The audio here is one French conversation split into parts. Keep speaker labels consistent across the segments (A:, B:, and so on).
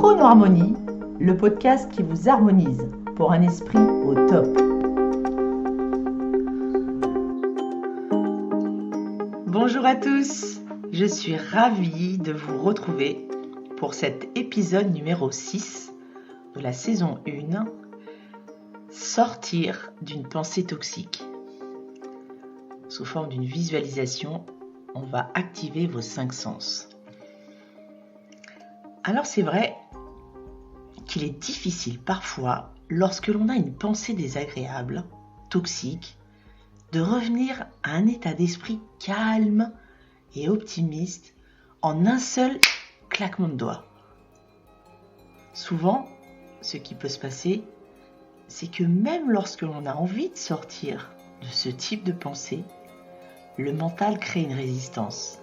A: Chrono-Harmonie, le podcast qui vous harmonise pour un esprit au top. Bonjour à tous, je suis ravie de vous retrouver pour cet épisode numéro 6 de la saison 1, sortir d'une pensée toxique. Sous forme d'une visualisation, on va activer vos 5 sens. Alors c'est vrai qu'il est difficile parfois, lorsque l'on a une pensée désagréable, toxique, de revenir à un état d'esprit calme et optimiste en un seul claquement de doigts. Souvent, ce qui peut se passer, c'est que même lorsque l'on a envie de sortir de ce type de pensée, le mental crée une résistance.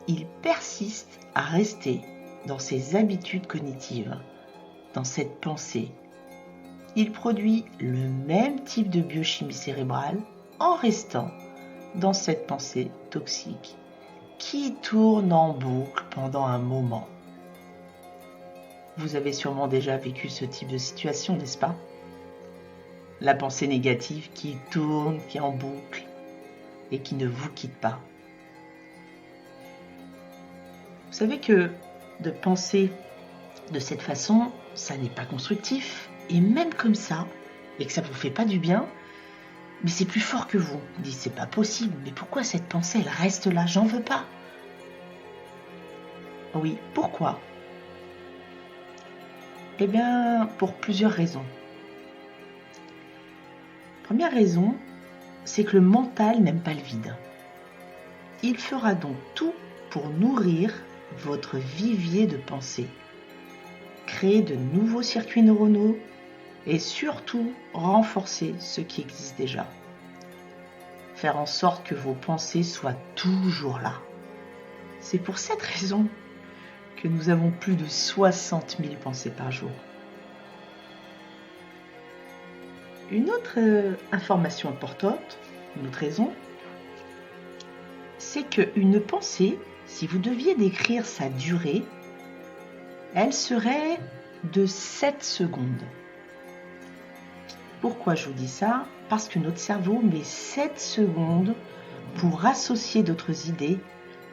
A: Il persiste à rester dans ses habitudes cognitives, dans cette pensée. Il produit le même type de biochimie cérébrale en restant dans cette pensée toxique qui tourne en boucle pendant un moment. Vous avez sûrement déjà vécu ce type de situation, n'est-ce pas ? La pensée négative qui tourne, qui est en boucle et qui ne vous quitte pas. Vous savez que de penser de cette façon, ça n'est pas constructif. Et même comme ça, et que ça ne vous fait pas du bien, mais c'est plus fort que vous. Vous dites, c'est pas possible, mais pourquoi cette pensée, elle reste là ? J'en veux pas. Oui, pourquoi ? Eh bien, pour plusieurs raisons. Première raison, c'est que le mental n'aime pas le vide. Il fera donc tout pour nourrir votre vivier de pensée, créer de nouveaux circuits neuronaux et surtout renforcer ceux qui existent déjà. Faire en sorte que vos pensées soient toujours là. C'est pour cette raison que nous avons plus de 60 000 pensées par jour. Une autre information importante, une autre raison, c'est qu'une pensée, si vous deviez décrire sa durée, elle serait de 7 secondes. Pourquoi je vous dis ça ? Parce que notre cerveau met 7 secondes pour associer d'autres idées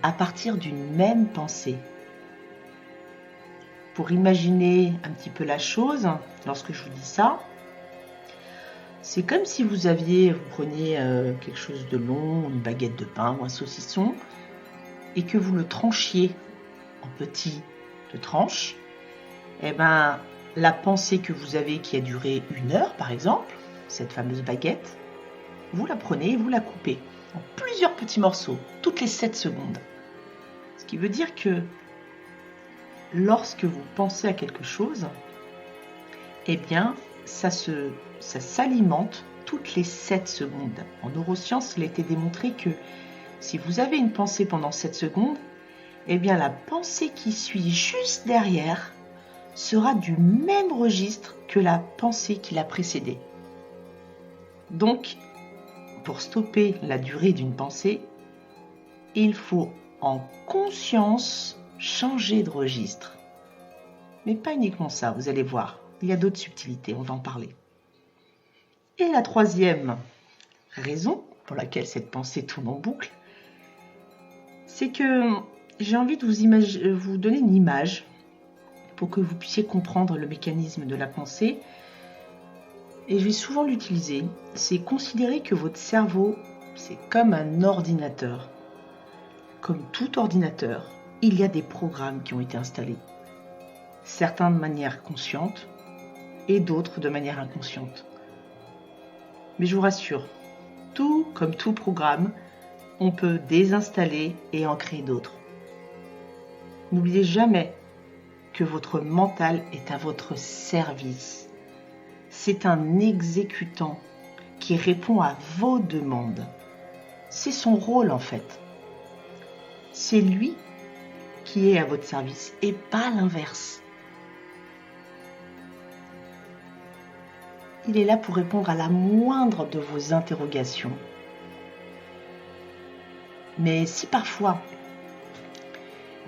A: à partir d'une même pensée. Pour imaginer un petit peu la chose, lorsque je vous dis ça, c'est comme si vous preniez quelque chose de long, une baguette de pain ou un saucisson, et que vous le tranchiez en petites tranches. Eh bien, la pensée que vous avez qui a duré 1 heure, par exemple, cette fameuse baguette, vous la prenez et vous la coupez en plusieurs petits morceaux, toutes les 7 secondes. Ce qui veut dire que lorsque vous pensez à quelque chose, eh bien, ça s'alimente toutes les 7 secondes. En neurosciences, il a été démontré que si vous avez une pensée pendant 7 secondes, eh bien, la pensée qui suit juste derrière sera du même registre que la pensée qui l'a précédée. Donc, pour stopper la durée d'une pensée, il faut en conscience changer de registre. Mais pas uniquement ça, vous allez voir, il y a d'autres subtilités, on va en parler. Et la troisième raison pour laquelle cette pensée tourne en boucle, c'est que j'ai envie de vous donner une image pour que vous puissiez comprendre le mécanisme de la pensée. Et je vais souvent l'utiliser. C'est considérer que votre cerveau, c'est comme un ordinateur. Comme tout ordinateur, il y a des programmes qui ont été installés. Certains de manière consciente et d'autres de manière inconsciente. Mais je vous rassure, tout comme tout programme, on peut désinstaller et en créer d'autres. N'oubliez jamais que votre mental est à votre service. C'est un exécutant qui répond à vos demandes. C'est son rôle en fait. C'est lui qui est à votre service et pas l'inverse. Il est là pour répondre à la moindre de vos interrogations. Mais si parfois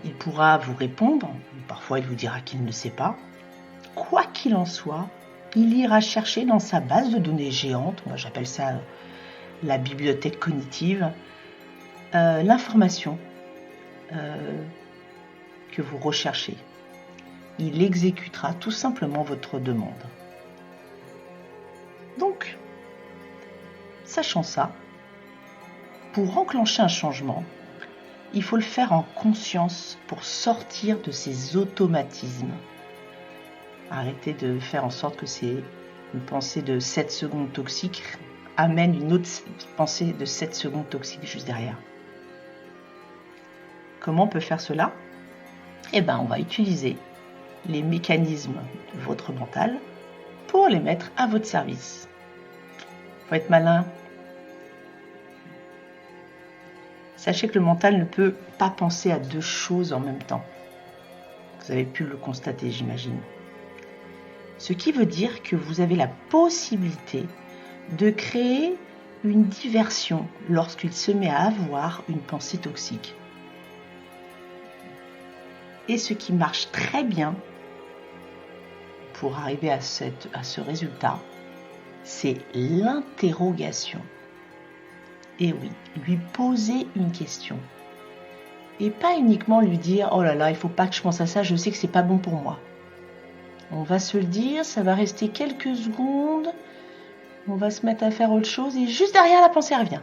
A: il pourra vous répondre, parfois il vous dira qu'il ne sait pas. Quoi qu'il en soit, il ira chercher dans sa base de données géante, moi j'appelle ça la bibliothèque cognitive, l'information que vous recherchez. Il exécutera tout simplement votre demande. Donc, sachant ça, pour enclencher un changement, il faut le faire en conscience pour sortir de ces automatismes. Arrêtez de faire en sorte que c'est une pensée de 7 secondes toxique amène une autre pensée de 7 secondes toxique juste derrière. Comment on peut faire cela ? Eh bien, on va utiliser les mécanismes de votre mental pour les mettre à votre service. Il faut être malin. Sachez que le mental ne peut pas penser à 2 choses en même temps. Vous avez pu le constater, j'imagine. Ce qui veut dire que vous avez la possibilité de créer une diversion lorsqu'il se met à avoir une pensée toxique. Et ce qui marche très bien pour arriver à ce résultat, c'est l'interrogation. Et oui, lui poser une question. Et pas uniquement lui dire « Oh là là, il ne faut pas que je pense à ça, je sais que c'est pas bon pour moi. » On va se le dire, ça va rester quelques secondes, on va se mettre à faire autre chose et juste derrière la pensée revient.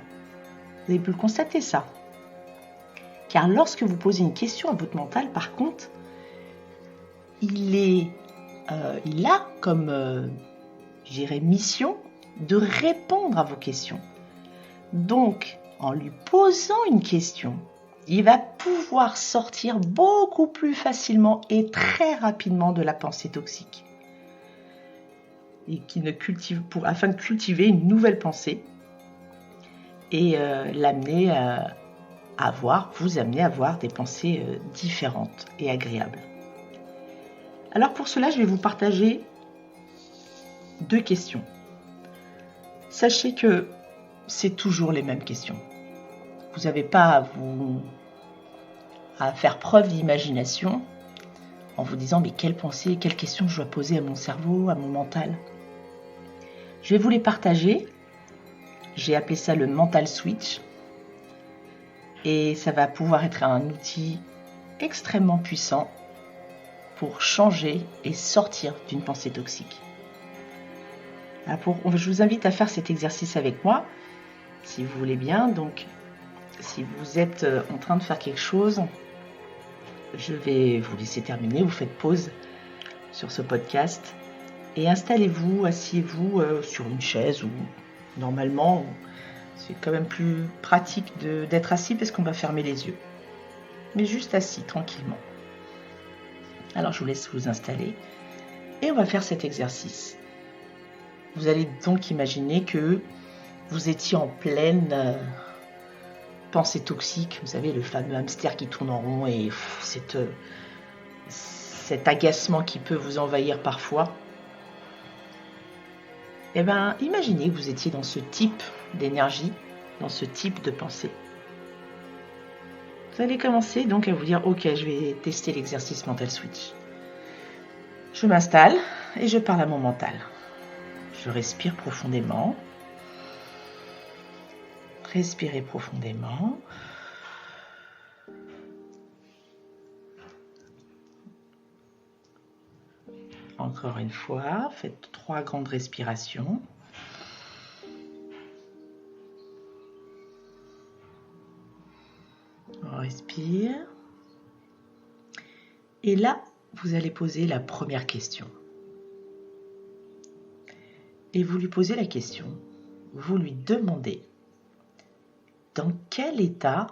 A: Vous avez pu le constater ça. Car lorsque vous posez une question à votre mental, par contre, il a comme, mission de répondre à vos questions. Donc, en lui posant une question, il va pouvoir sortir beaucoup plus facilement et très rapidement de la pensée toxique. Et afin de cultiver une nouvelle pensée et l'amener vous amener à avoir des pensées différentes et agréables. Alors pour cela, je vais vous partager 2 questions. Sachez que c'est toujours les mêmes questions. Vous n'avez pas à faire preuve d'imagination en vous disant mais quelle pensée, quelle question je dois poser à mon cerveau, à mon mental. Je vais vous les partager. J'ai appelé ça le mental switch. Et ça va pouvoir être un outil extrêmement puissant pour changer et sortir d'une pensée toxique. Je vous invite à faire cet exercice avec moi, si vous voulez bien. Donc, si vous êtes en train de faire quelque chose, je vais vous laisser terminer. Vous faites pause sur ce podcast et installez-vous, asseyez-vous sur une chaise ou normalement, c'est quand même plus pratique d'être assis parce qu'on va fermer les yeux. Mais juste assis, tranquillement. Alors, je vous laisse vous installer et on va faire cet exercice. Vous allez donc imaginer que vous étiez en pleine pensée toxique. Vous savez, le fameux hamster qui tourne en rond et cet agacement qui peut vous envahir parfois. Eh bien, imaginez que vous étiez dans ce type d'énergie, dans ce type de pensée. Vous allez commencer donc à vous dire « Ok, je vais tester l'exercice mental switch. » Je m'installe et je parle à mon mental. Je respire profondément. Respirez profondément. Encore une fois, faites 3 grandes respirations. On respire. Et là, vous allez poser la première question. Et vous lui posez la question, vous lui demandez dans quel état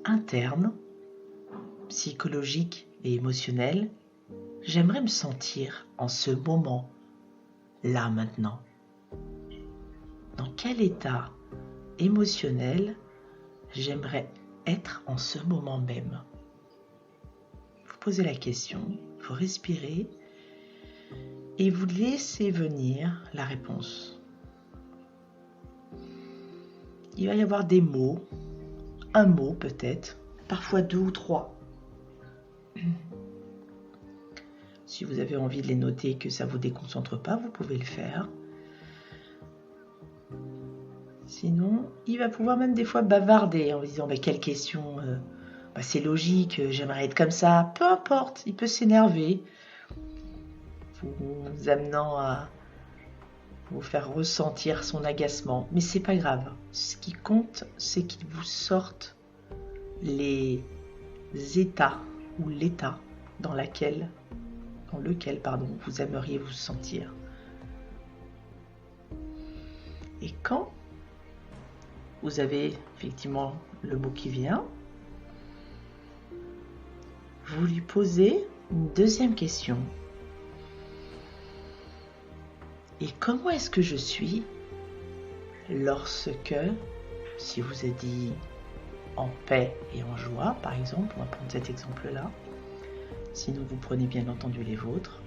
A: interne, psychologique et émotionnel j'aimerais me sentir en ce moment, là maintenant. Dans quel état émotionnel j'aimerais être en ce moment même. Vous posez la question, vous respirez et vous laissez venir la réponse. Il va y avoir des mots, un mot peut-être, parfois 2 ou 3. Si vous avez envie de les noter et que ça ne vous déconcentre pas, vous pouvez le faire. Sinon, il va pouvoir même des fois bavarder en vous disant quelle question, c'est logique, j'aimerais être comme ça. Peu importe, il peut s'énerver, vous amenant à vous faire ressentir son agacement. Mais c'est pas grave. Ce qui compte, c'est qu'il vous sorte les états ou l'état dans lequel vous aimeriez vous sentir. Et quand vous avez effectivement le mot qui vient, vous lui posez une deuxième question. Et comment est-ce que je suis lorsque, si vous êtes dit en paix et en joie, par exemple, on va prendre cet exemple-là, sinon vous prenez bien entendu les vôtres,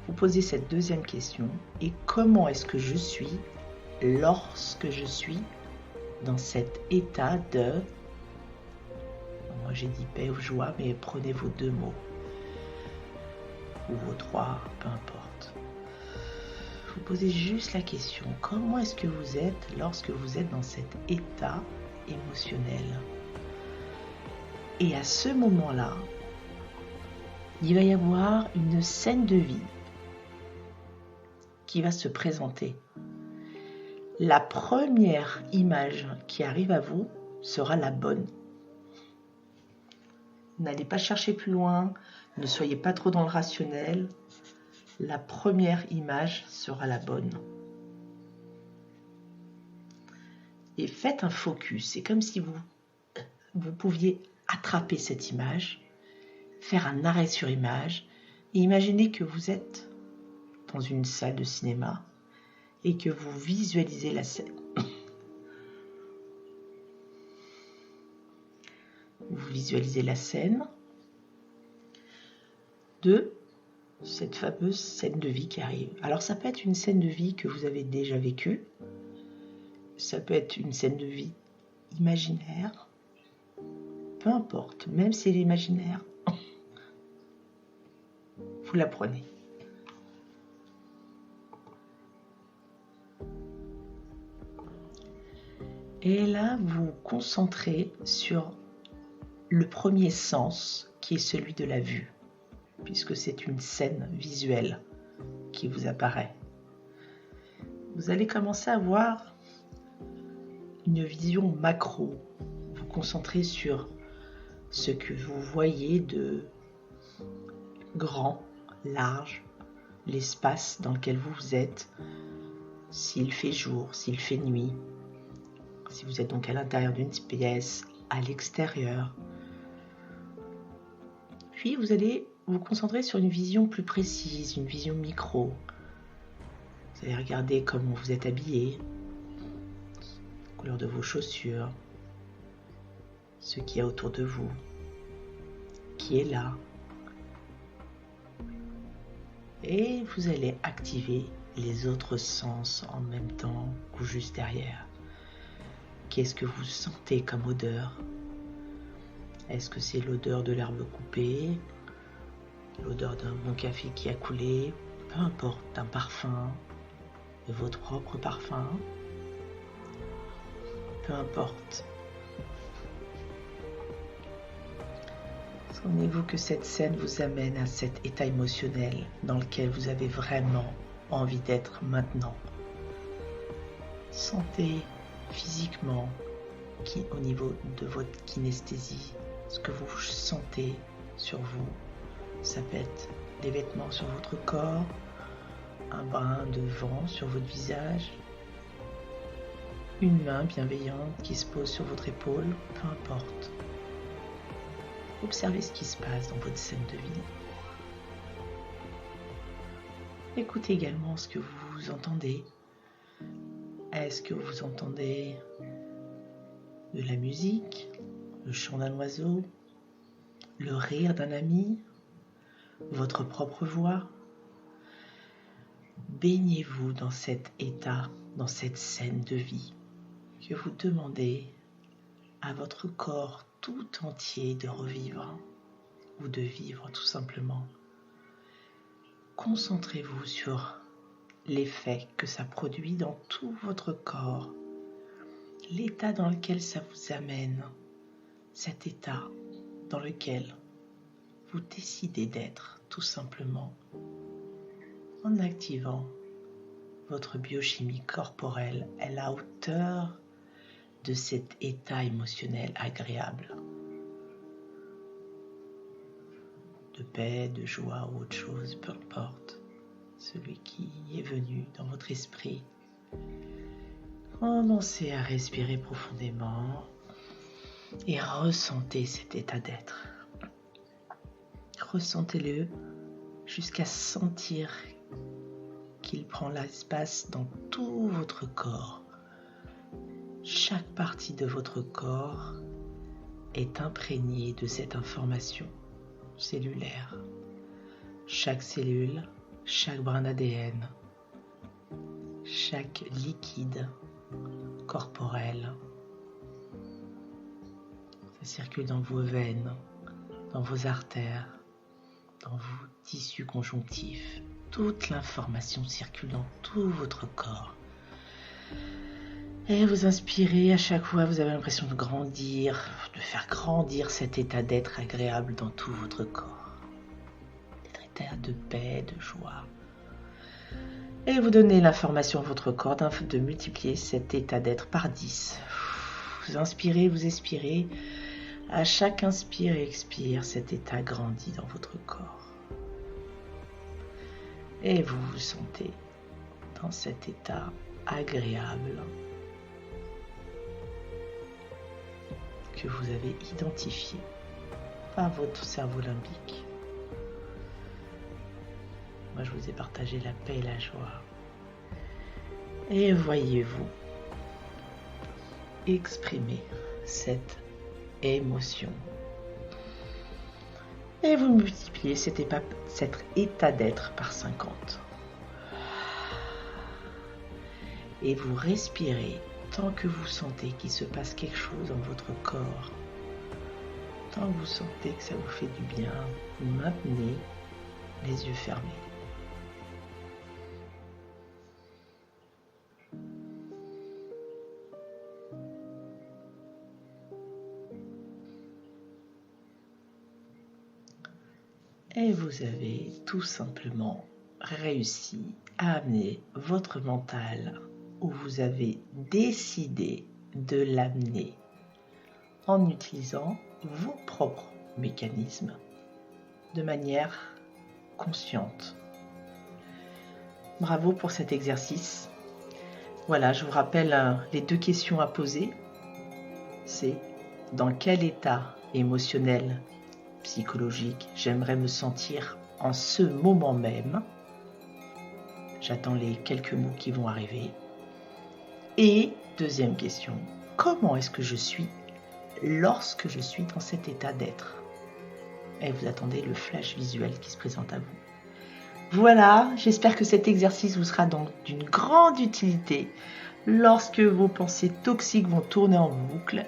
A: vous posez cette deuxième question, et comment est-ce que je suis lorsque je suis dans cet état de, moi j'ai dit paix ou joie, mais prenez vos deux mots, ou vos trois, peu importe. Vous posez juste la question, comment est-ce que vous êtes lorsque vous êtes dans cet état émotionnel? Et à ce moment-là, il va y avoir une scène de vie qui va se présenter. La première image qui arrive à vous sera la bonne. N'allez pas chercher plus loin, ne soyez pas trop dans le rationnel. La première image sera la bonne. Et faites un focus. C'est comme si vous pouviez attraper cette image, faire un arrêt sur image, et imaginez que vous êtes dans une salle de cinéma et que vous visualisez la scène. Vous visualisez la scène de cette fameuse scène de vie qui arrive. Alors ça peut être une scène de vie que vous avez déjà vécue, ça peut être une scène de vie imaginaire, peu importe, même si elle est imaginaire, vous la prenez. Et là, vous vous concentrez sur le premier sens qui est celui de la vue, puisque c'est une scène visuelle qui vous apparaît. Vous allez commencer à voir une vision macro. Vous concentrez sur ce que vous voyez de grand, large, l'espace dans lequel vous êtes, s'il fait jour, s'il fait nuit, si vous êtes donc à l'intérieur d'une pièce, à l'extérieur. Puis vous allez vous concentrer sur une vision plus précise, une vision micro. Vous allez regarder comment vous êtes habillé, la couleur de vos chaussures, ce qu'il y a autour de vous, qui est là. Et vous allez activer les autres sens en même temps ou juste derrière. Qu'est-ce que vous sentez comme odeur? Est-ce que c'est l'odeur de l'herbe coupée, l'odeur d'un bon café qui a coulé, peu importe, d'un parfum, de votre propre parfum, peu importe. Souvenez-vous que cette scène vous amène à cet état émotionnel dans lequel vous avez vraiment envie d'être maintenant. Sentez physiquement, au niveau de votre kinesthésie, ce que vous sentez sur vous. Ça peut être des vêtements sur votre corps, un brin de vent sur votre visage, une main bienveillante qui se pose sur votre épaule, peu importe. Observez ce qui se passe dans votre scène de vie. Écoutez également ce que vous entendez. Est-ce que vous entendez de la musique, le chant d'un oiseau, le rire d'un ami, votre propre voix? Baignez-vous dans cet état, dans cette scène de vie, que vous demandez à votre corps tout entier de revivre. ou de vivre tout simplement. Concentrez-vous sur l'effet que ça produit dans tout votre corps, l'état dans lequel ça vous amène, cet état dans lequel vous décidez d'être tout simplement en activant votre biochimie corporelle à la hauteur de cet état émotionnel agréable, de paix, de joie ou autre chose, peu importe, celui qui est venu dans votre esprit. Commencez à respirer profondément et ressentez cet état d'être. Ressentez-le jusqu'à sentir qu'il prend l'espace dans tout votre corps. Chaque partie de votre corps est imprégnée de cette information cellulaire. Chaque cellule, chaque brin d'ADN, chaque liquide corporel, ça circule dans vos veines, dans vos artères, dans vos tissus conjonctifs. Toute l'information circule dans tout votre corps. Et vous inspirez, à chaque fois vous avez l'impression de grandir, de faire grandir cet état d'être agréable dans tout votre corps. Cet état de paix, de joie. Et vous donnez l'information à votre corps de multiplier cet état d'être par 10. Vous inspirez, vous expirez. À chaque inspire et expire, cet état grandit dans votre corps. Et vous vous sentez dans cet état agréable que vous avez identifié par votre cerveau limbique. Moi, je vous ai partagé la paix et la joie. Et voyez-vous exprimer cette émotion. Et vous multipliez cet état d'être par 50. Et vous respirez tant que vous sentez qu'il se passe quelque chose dans votre corps. Tant que vous sentez que ça vous fait du bien, vous maintenez les yeux fermés. Et vous avez tout simplement réussi à amener votre mental où vous avez décidé de l'amener en utilisant vos propres mécanismes de manière consciente. Bravo pour cet exercice. Voilà, je vous rappelle les 2 questions à poser. C'est dans quel état émotionnel, psychologique, j'aimerais me sentir en ce moment même. J'attends les quelques mots qui vont arriver. Et deuxième question, comment est-ce que je suis lorsque je suis dans cet état d'être? Et vous attendez le flash visuel qui se présente à vous. Voilà, j'espère que cet exercice vous sera donc d'une grande utilité lorsque vos pensées toxiques vont tourner en boucle,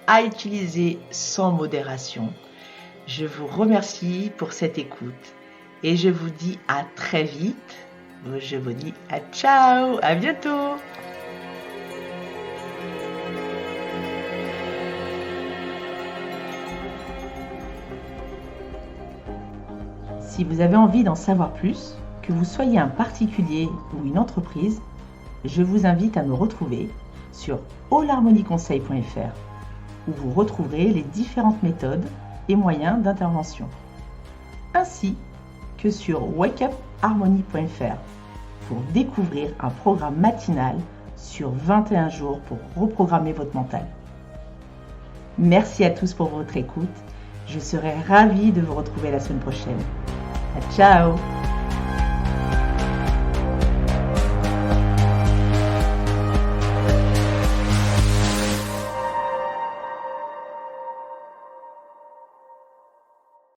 A: à utiliser sans modération. Je vous remercie pour cette écoute et je vous dis à très vite. Je vous dis à ciao, à bientôt. Si vous avez envie d'en savoir plus, que vous soyez un particulier ou une entreprise, je vous invite à me retrouver sur allharmonieconseil.fr où vous retrouverez les différentes méthodes et moyens d'intervention, ainsi que sur wakeupharmony.fr pour découvrir un programme matinal sur 21 jours pour reprogrammer votre mental. Merci à tous pour votre écoute. Je serai ravie de vous retrouver la semaine prochaine. Ciao!